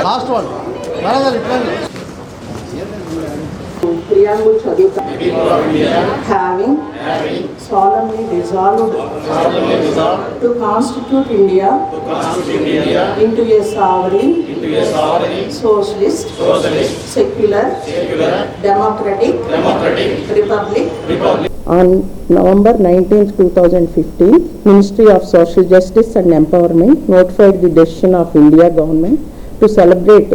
Last one Preamble చదువుతా. Having solemnly resolved to constitute India into a sovereign, socialist, secular, democratic republic. On November 19, 2015, Ministry of Social Justice and Empowerment notified the decision of India government to celebrate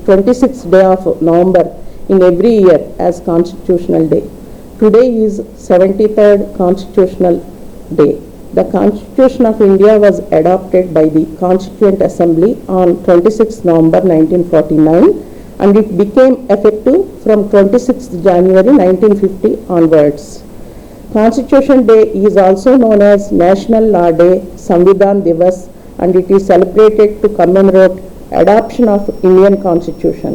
26th day of November in every year as Constitutional Day. Today is 73rd Constitutional Day. The Constitution of India was adopted by the Constituent Assembly on 26 November 1949 and it became effective from 26 January 1950 onwards. Constitution Day is also known as National Law Day, Samvidhan Divas, and it is celebrated to commemorate adoption of Indian Constitution.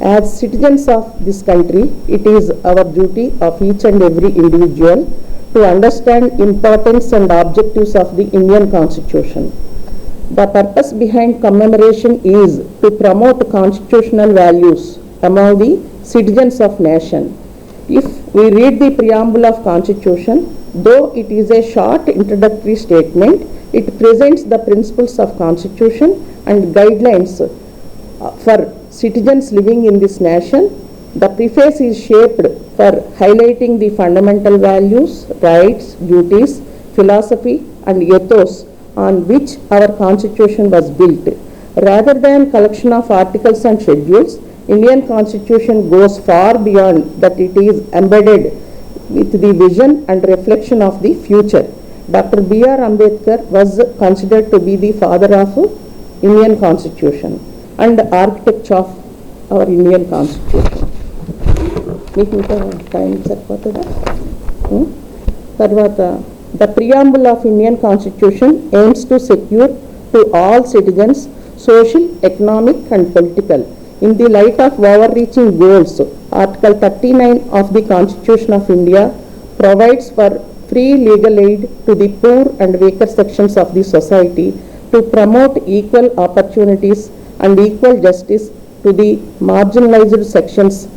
As citizens of this country, it is our duty of each and every individual to understand importance and objectives of the Indian Constitution. The purpose behind commemoration is to promote constitutional values among the citizens of nation. If we read the preamble of Constitution, though it is a short introductory statement, it presents the principles of Constitution and guidelines for citizens living in this nation. The preface is shaped for highlighting the fundamental values, rights, duties, philosophy and ethos on which our Constitution was built. Rather than collection of articles and schedules, Indian Constitution goes far beyond that. It is embedded with the vision and reflection of the future. Dr. B.R. Ambedkar was considered to be the father of Indian Constitution and the architect of our Indian Constitution. మీకు ఇంకా time సరిపోతుందా? తర్వాత the preamble of Indian Constitution aims to secure to all citizens social, economic and political. In the light of overreaching goals, Article 39 of the Constitution of India provides for free legal aid to the poor and weaker sections of the society to promote equal opportunities and equal justice to the marginalized sections